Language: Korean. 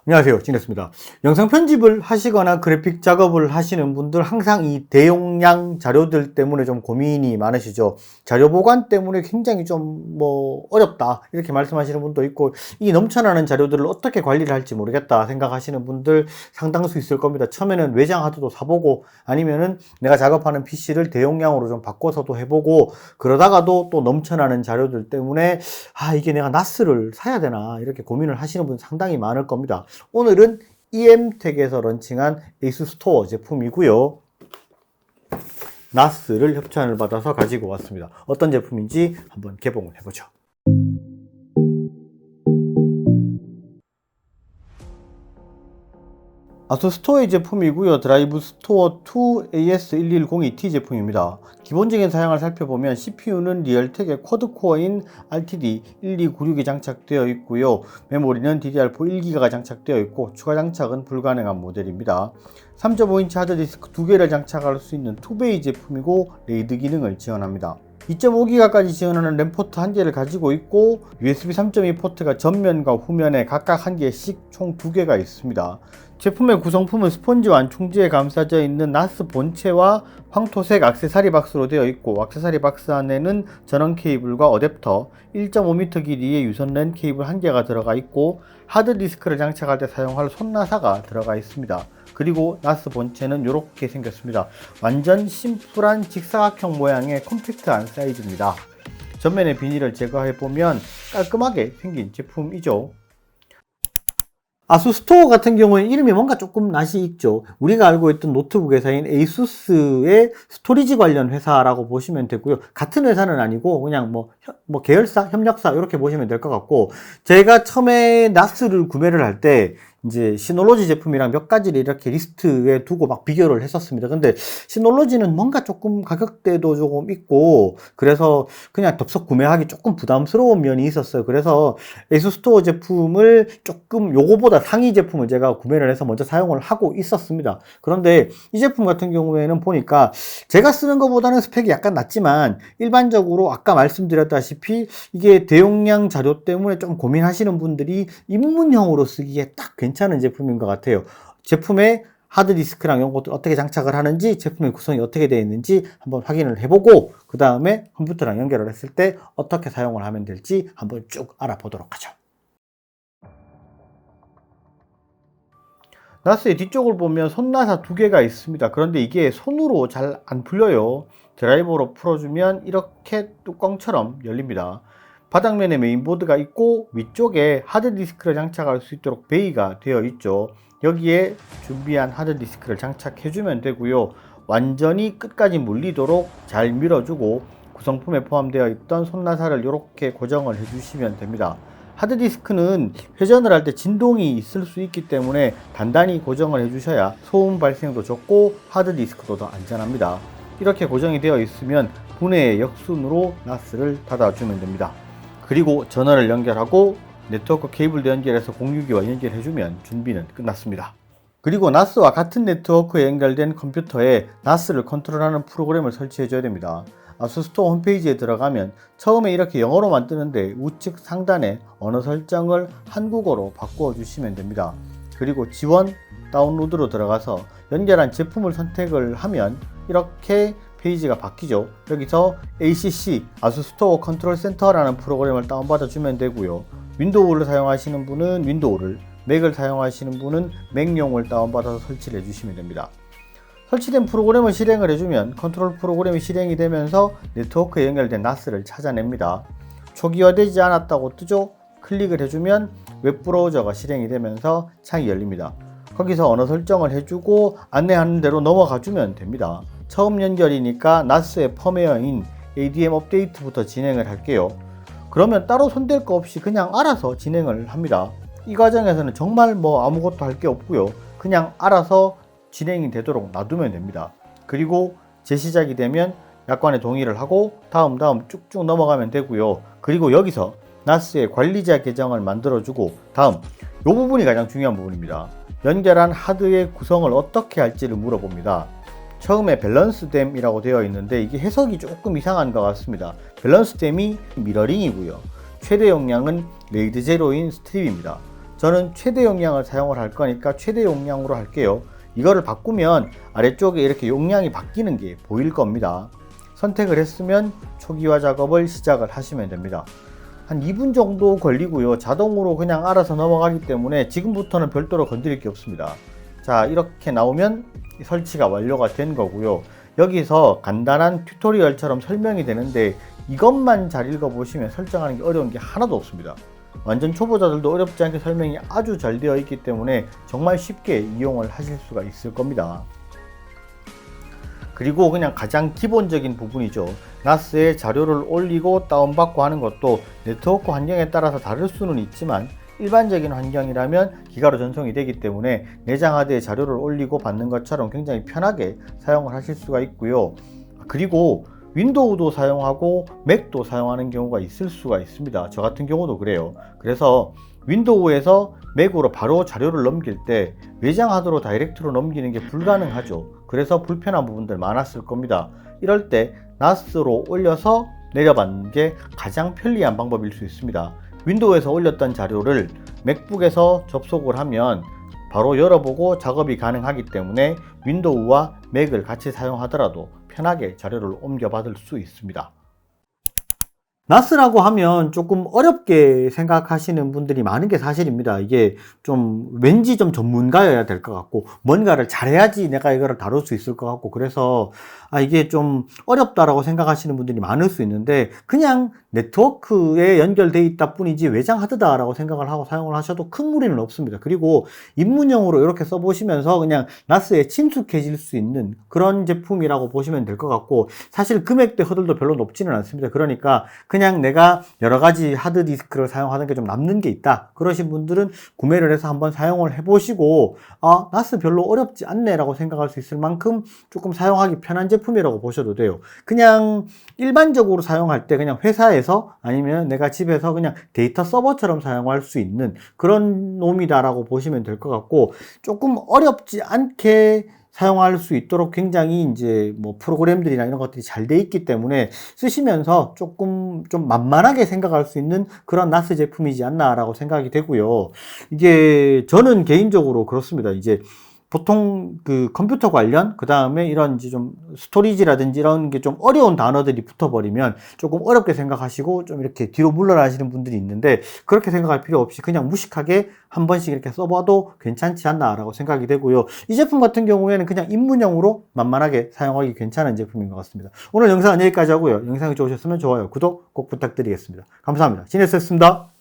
안녕하세요, 진했습니다. 영상 편집을 하시거나 그래픽 작업을 하시는 분들 항상 이 대용량 자료들 때문에 좀 고민이 많으시죠. 자료 보관 때문에 굉장히 좀 어렵다 이렇게 말씀하시는 분도 있고, 이 넘쳐나는 자료들을 어떻게 관리를 할지 모르겠다 생각하시는 분들 상당수 있을 겁니다. 처음에는 외장 하드도 사보고, 아니면은 내가 작업하는 PC를 대용량으로 좀 바꿔서도 해보고, 그러다가도 또 넘쳐나는 자료들 때문에 이게 내가 나스를 사야 되나 이렇게 고민을 하시는 분 상당히 많을 겁니다. 오늘은 EM텍에서 런칭한 에이스 스토어 제품이고요. 나스를 협찬을 받아서 가지고 왔습니다. 어떤 제품인지 한번 개봉을 해보죠. 아수스 스토어의 제품이고요. 드라이브 스토어 2 AS1102T 제품입니다. 기본적인 사양을 살펴보면 CPU는 리얼텍의 쿼드코어인 RTD1296이 장착되어 있고요. 메모리는 DDR4 1기가가 장착되어 있고 추가 장착은 불가능한 모델입니다. 3.5인치 하드디스크 2개를 장착할 수 있는 2베이 제품이고 레이드 기능을 지원합니다. 2.5기가까지 지원하는 램 포트 1개를 가지고 있고 USB 3.2 포트가 전면과 후면에 각각 1개씩 총 2개가 있습니다. 제품의 구성품은 스펀지 완충지에 감싸져 있는 나스 본체와 황토색 액세서리 박스로 되어 있고, 액세서리 박스 안에는 전원 케이블과 어댑터, 1.5m 길이의 유선 랜 케이블 1개가 들어가 있고, 하드디스크를 장착할 때 사용할 손나사가 들어가 있습니다. 그리고 나스 본체는 이렇게 생겼습니다. 완전 심플한 직사각형 모양의 컴팩트한 사이즈입니다. 전면의 비닐을 제거해보면 깔끔하게 생긴 제품이죠. 아수스 스토어 같은 경우는 이름이 뭔가 조금 낯이 익죠. 우리가 알고 있던 노트북 회사인 에이수스의 스토리지 관련 회사라고 보시면 되고요. 같은 회사는 아니고 그냥 계열사, 협력사 이렇게 보시면 될 것 같고, 제가 처음에 나스를 구매를 할 때 이제 시놀로지 제품이랑 몇 가지를 이렇게 리스트에 두고 막 비교를 했었습니다. 근데 시놀로지는 뭔가 조금 가격대도 조금 있고, 그래서 그냥 덥석 구매하기 조금 부담스러운 면이 있었어요. 그래서 에이수 스토어 제품을 조금 요거보다 상위 제품을 제가 구매를 해서 먼저 사용을 하고 있었습니다. 그런데 이 제품 같은 경우에는 보니까 제가 쓰는 것보다는 스펙이 약간 낮지만, 일반적으로 아까 말씀드렸다시피 이게 대용량 자료 때문에 좀 고민하시는 분들이 입문형으로 쓰기에 딱 괜찮은 제품인 것 같아요. 제품의 하드디스크랑 이런 것들 어떻게 장착을 하는지, 제품의 구성이 어떻게 되어 있는지 한번 확인을 해보고, 그 다음에 컴퓨터랑 연결을 했을 때 어떻게 사용을 하면 될지 한번 쭉 알아보도록 하죠. 나스의 뒤쪽을 보면 손나사 2개가 있습니다. 그런데 이게 손으로 잘 안 풀려요. 드라이버로 풀어주면 이렇게 뚜껑처럼 열립니다. 바닥면에 메인보드가 있고 위쪽에 하드디스크를 장착할 수 있도록 베이가 되어 있죠. 여기에 준비한 하드디스크를 장착해주면 되고요. 완전히 끝까지 물리도록 잘 밀어주고 구성품에 포함되어 있던 손나사를 이렇게 고정을 해주시면 됩니다. 하드디스크는 회전을 할 때 진동이 있을 수 있기 때문에 단단히 고정을 해주셔야 소음 발생도 적고 하드디스크도 더 안전합니다. 이렇게 고정이 되어 있으면 분해의 역순으로 나스를 닫아주면 됩니다. 그리고 전원을 연결하고 네트워크 케이블도 연결해서 062와 연결해주면 준비는 끝났습니다. 그리고 나스와 같은 네트워크에 연결된 컴퓨터에 나스를 컨트롤하는 프로그램을 설치해줘야 됩니다. 아수스 스토어 홈페이지에 들어가면 처음에 이렇게 영어로만 뜨는데 우측 상단에 언어 설정을 한국어로 바꾸어 주시면 됩니다. 그리고 지원 다운로드로 들어가서 연결한 제품을 선택을 하면 이렇게 페이지가 바뀌죠. 여기서 ACC 아수스 스토어 컨트롤 센터라는 프로그램을 다운받아 주면 되고요. 윈도우를 사용하시는 분은 윈도우를, 맥을 사용하시는 분은 맥용을 다운받아서 설치를 해주시면 됩니다. 설치된 프로그램을 실행을 해주면 컨트롤 프로그램이 실행이 되면서 네트워크에 연결된 나스를 찾아냅니다. 초기화되지 않았다고 뜨죠? 클릭을 해주면 웹브라우저가 실행이 되면서 창이 열립니다. 거기서 언어 설정을 해주고 안내하는 대로 넘어가주면 됩니다. 처음 연결이니까 나스의 펌웨어인 ADM 업데이트부터 진행을 할게요. 그러면 따로 손댈 거 없이 그냥 알아서 진행을 합니다. 이 과정에서는 정말 아무것도 할 게 없고요. 그냥 알아서 진행이 되도록 놔두면 됩니다. 그리고 재시작이 되면 약관에 동의를 하고 다음 쭉쭉 넘어가면 되고요. 그리고 여기서 나스의 관리자 계정을 만들어주고 다음 이 부분이 가장 중요한 부분입니다. 연결한 하드의 구성을 어떻게 할지를 물어봅니다. 처음에 밸런스댐이라고 되어 있는데 이게 해석이 조금 이상한 것 같습니다. 밸런스댐이 미러링이고요. 최대 용량은 레이드 제로인 스트립입니다. 저는 최대 용량을 사용을 할 거니까 최대 용량으로 할게요. 이거를 바꾸면 아래쪽에 이렇게 용량이 바뀌는 게 보일 겁니다. 선택을 했으면 초기화 작업을 시작을 하시면 됩니다. 한 2분 정도 걸리고요. 자동으로 그냥 알아서 넘어가기 때문에 지금부터는 별도로 건드릴 게 없습니다. 자, 이렇게 나오면 설치가 완료가 된 거고요. 여기서 간단한 튜토리얼처럼 설명이 되는데 이것만 잘 읽어보시면 설정하는 게 어려운 게 하나도 없습니다. 완전 초보자들도 어렵지 않게 설명이 아주 잘 되어 있기 때문에 정말 쉽게 이용을 하실 수가 있을 겁니다. 그리고 그냥 가장 기본적인 부분이죠. NAS에 자료를 올리고 다운받고 하는 것도 네트워크 환경에 따라서 다를 수는 있지만 일반적인 환경이라면 기가로 전송이 되기 때문에 내장 하드에 자료를 올리고 받는 것처럼 굉장히 편하게 사용을 하실 수가 있고요. 그리고 윈도우도 사용하고 맥도 사용하는 경우가 있을 수가 있습니다. 저 같은 경우도 그래요. 그래서 윈도우에서 맥으로 바로 자료를 넘길 때 외장 하드로 다이렉트로 넘기는 게 불가능하죠. 그래서 불편한 부분들 많았을 겁니다. 이럴 때 NAS로 올려서 내려받는 게 가장 편리한 방법일 수 있습니다. 윈도우에서 올렸던 자료를 맥북에서 접속을 하면 바로 열어보고 작업이 가능하기 때문에 윈도우와 맥을 같이 사용하더라도 편하게 자료를 옮겨받을 수 있습니다. NAS라고 하면 조금 어렵게 생각하시는 분들이 많은 게 사실입니다. 이게 좀 왠지 좀 전문가여야 될 것 같고 뭔가를 잘해야지 내가 이거를 다룰 수 있을 것 같고 그래서 이게 좀 어렵다라고 생각하시는 분들이 많을 수 있는데 그냥 네트워크에 연결되어 있다 뿐이지 외장 하드다라고 생각을 하고 사용을 하셔도 큰 무리는 없습니다. 그리고 입문용으로 이렇게 써보시면서 그냥 NAS에 친숙해질 수 있는 그런 제품이라고 보시면 될 것 같고 사실 금액대 허들도 별로 높지는 않습니다. 그러니까 그냥 내가 여러 가지 하드디스크를 사용하는 게 좀 남는 게 있다. 그러신 분들은 구매를 해서 한번 사용을 해보시고 NAS 별로 어렵지 않네 라고 생각할 수 있을 만큼 조금 사용하기 편한 제품이라고 보셔도 돼요. 그냥 일반적으로 사용할 때 그냥 회사에서 아니면 내가 집에서 그냥 데이터 서버처럼 사용할 수 있는 그런 놈이다라고 보시면 될 것 같고 조금 어렵지 않게 사용할 수 있도록 굉장히 이제 뭐 프로그램들이나 이런 것들이 잘 돼 있기 때문에 쓰시면서 조금 좀 만만하게 생각할 수 있는 그런 NAS 제품이지 않나라고 생각이 되고요. 이게 저는 개인적으로 그렇습니다. 이제 보통 그 컴퓨터 관련 그 다음에 이런 이제 좀 스토리지라든지 이런 게 좀 어려운 단어들이 붙어버리면 조금 어렵게 생각하시고 좀 이렇게 뒤로 물러나시는 분들이 있는데 그렇게 생각할 필요 없이 그냥 무식하게 한 번씩 이렇게 써봐도 괜찮지 않나라고 생각이 되고요. 이 제품 같은 경우에는 그냥 입문용으로 만만하게 사용하기 괜찮은 제품인 것 같습니다. 오늘 영상은 여기까지 하고요. 영상이 좋으셨으면 좋아요, 구독 꼭 부탁드리겠습니다. 감사합니다. 지네스였습니다.